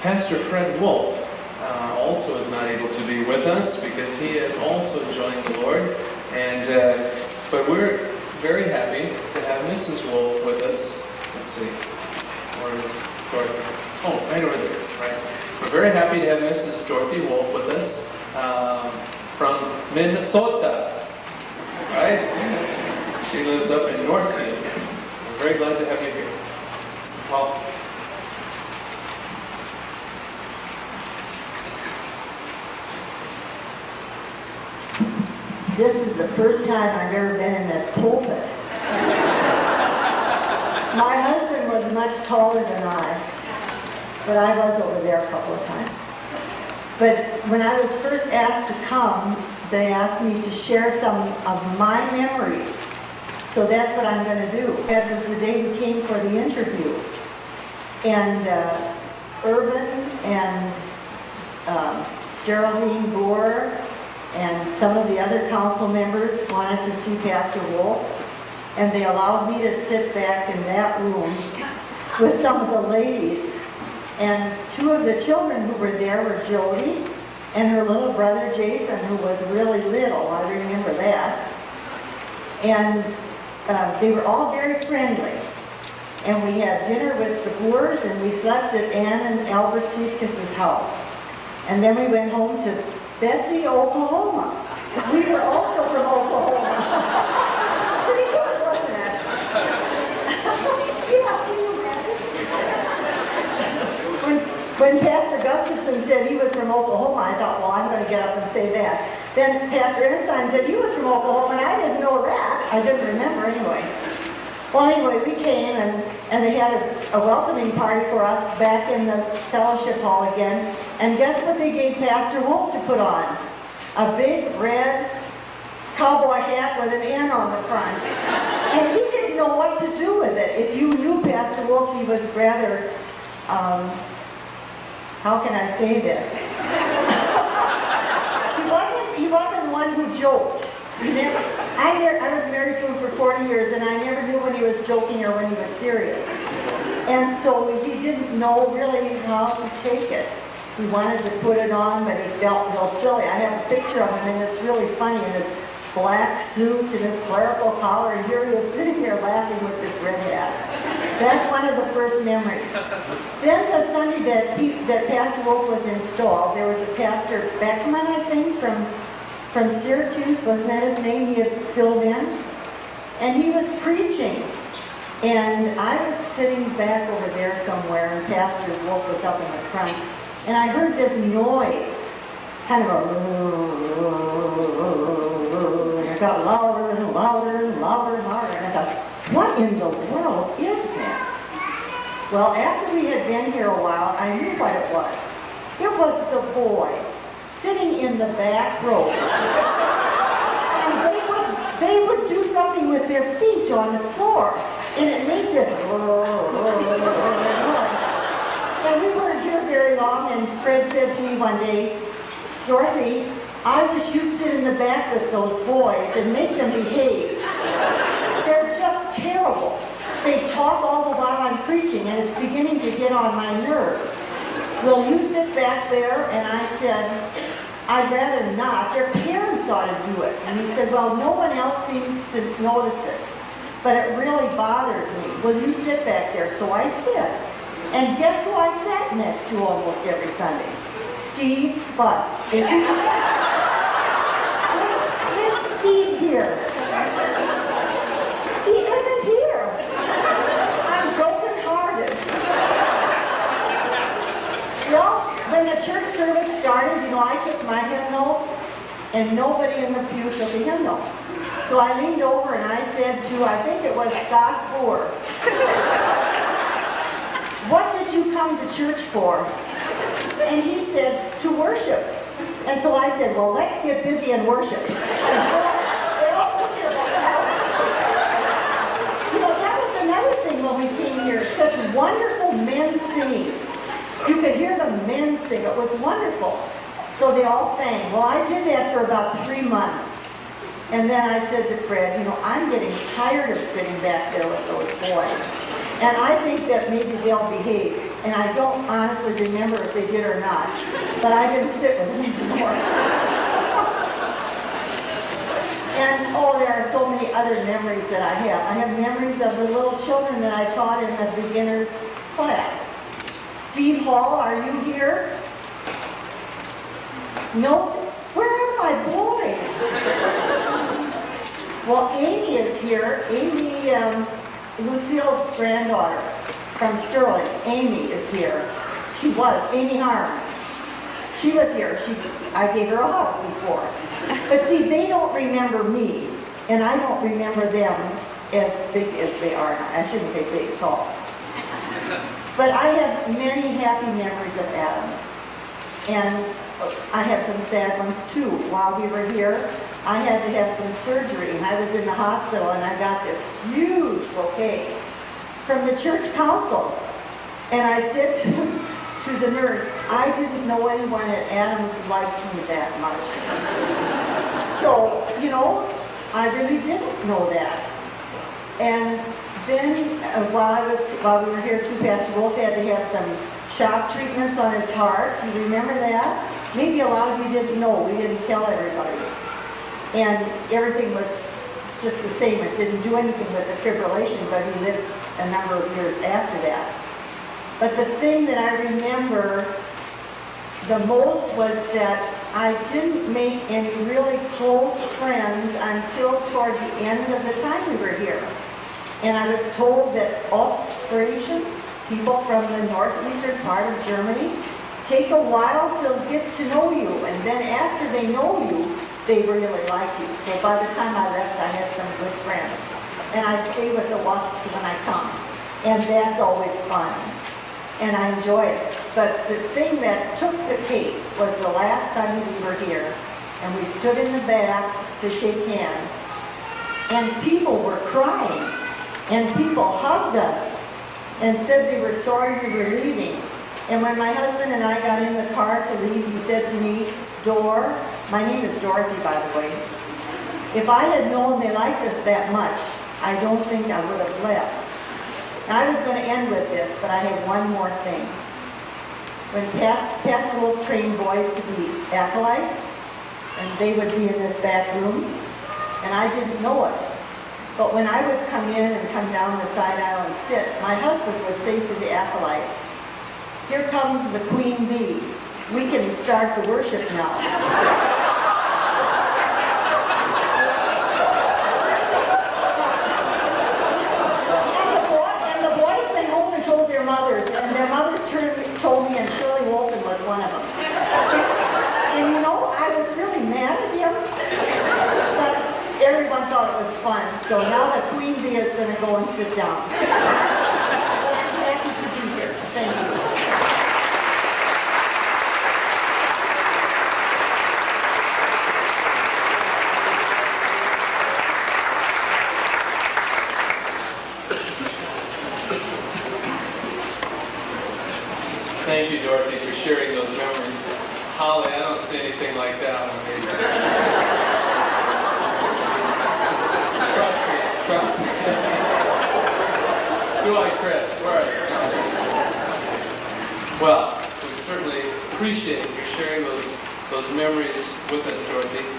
Pastor Fred Wolff also is not able to be with us because he has also joined the Lord. But we're very happy to have Mrs. Wolff with us. Let's see, where is Dorothy? Oh, right over there, right. We're very happy to have Mrs. Dorothy Wolff with us from Minnesota, right? She lives up in Northfield. We're very glad to have you here. Well, this is the first time I've ever been in this pulpit. My husband was much taller than I, but I was over there a couple of times. But when I was first asked to come, they asked me to share some of my memories. So that's what I'm going to do. That was the day we came for the interview. And Urban and Geraldine Gore and some of the other council members wanted to see Pastor Wolff, and they allowed me to sit back in that room with some of the ladies. And two of the children who were there were Jody and her little brother Jason, who was really little. I remember that. And they were all very friendly. And we had dinner with the Boers, and we slept at Ann and Albert Seekis' house. And then we went home to Bessie, Oklahoma. We were also from Oklahoma. Pretty good, wasn't it? Yeah, can you imagine? When Pastor Gustafson said he was from Oklahoma, I thought, well, I'm going to get up and say that. Then Pastor Ensign said he was from Oklahoma, and I didn't know that. I didn't remember anyway. Well, anyway, we came, and they had a welcoming party for us back in the fellowship hall again. And guess what they gave Pastor Wolff to put on? A big red cowboy hat with an N on the front. And he didn't know what to do with it. If you knew Pastor Wolff, he was rather, how can I say this? he wasn't one who joked. I was married to him for 40 years, and I never knew when he was joking or when he was serious. And so he didn't know really how to take it. He wanted to put it on, but he felt real silly. I have a picture of him, and it's really funny, in his black suit and his clerical collar, and here he was sitting there laughing with this red hat. That's one of the first memories. Then the Sunday that Pastor Wolff was installed, there was a Pastor Beckman, I think, from Syracuse, wasn't that his name? He had filled in. And he was preaching. And I was sitting back over there somewhere, and Pastor Wolff was up in the front. And I heard this noise, kind of a, and it got louder and louder and louder and louder. And I thought, what in the world is that? Well, after we had been here a while, I knew what it was. It was the boy sitting in the back row. And they would do something with their feet on the floor. And it made this and we weren't here very long, and Fred said to me one day, Dorothy, I wish you'd sit in the back with those boys and make them behave. They're just terrible. They talk all the while I'm preaching, and it's beginning to get on my nerves. Will you sit back there? And I said, I'd rather not. Their parents ought to do it. And he said, well, no one else seems to notice it. But it really bothers me. Will you sit back there? So I did. And guess who I sat next to almost every Sunday? Steve Butt. Is Steve here? He isn't here. I'm broken-hearted. Well, when the church service started, I took my hymnal, and nobody in the pew took a hymnal. So I leaned over and I said to, I think it was Scott Ford, what did you come to church for? And he said, to worship. And so I said, well, let's get busy and worship. That was another thing when we came here, such wonderful men singing. You could hear the men sing. It was wonderful. So they all sang. Well, I did that for about 3 months. And then I said to Fred, I'm getting tired of sitting back there with those boys. And I think that maybe they'll behave. and I don't honestly remember if they did or not, but I didn't sit with them anymore. And oh, there are so many other memories that I have. I have memories of the little children that I taught in the beginner's class. Steve Hall, are you here? No? Where are my boys? Well, Amy is here. Amy, Lucille's granddaughter from Sterling. Amy is here. She was. Amy Harm. She was here. I gave her a hug before. But see, they don't remember me, and I don't remember them as big as they are. I shouldn't say big, tall. But I have many happy memories of Adam. And I have some sad ones too. While we were here, I had to have some surgery, and I was in the hospital, and I got this huge bouquet from the church council. And I said to the nurse, I didn't know anyone at Adams liked me that much. So, you know, I really didn't know that. And then while we were here too, Pastor Wolff had to have some shock treatments on his heart. You remember that? Maybe a lot of you didn't know. We didn't tell everybody. And everything was just the same. It didn't do anything with the fibrillation, but he lived a number of years after that. But the thing that I remember the most was that I didn't make any really close friends until toward the end of the time we were here. And I was told that Austrian people from the northeastern part of Germany take a while to get to know you, and then after they know you, they really like you. So by the time I left, I had some good friends. And I stay with the Wolffs when I come. And that's always fun. And I enjoy it. But the thing that took the cake was the last Sunday we were here, and we stood in the back to shake hands, and people were crying, and people hugged us and said they were sorry we were leaving. And when my husband and I got in the car to leave, he said to me, Dor, my name is Dorothy, by the way, if I had known they liked us that much, I don't think I would have left. I was going to end with this, but I have one more thing. When Pastor Wolff trained boys to be acolytes, and they would be in this back room, and I didn't know it. But when I would come in and come down the side aisle and sit, my husband would say to the acolytes, here comes the queen bee. We can start the worship now. And their mothers told me, and Shirley Wolfen was one of them. And you know, I was really mad at him, but everyone thought it was fun. So now the queen bee is going to go and sit down. I'm happy to be here. Thank you. Thank you, Dorothy, for sharing those memories. Holly, I don't see anything like that one. Trust me. Do I, Chris? Where are you? Well, we certainly appreciate you sharing those memories with us, Dorothy.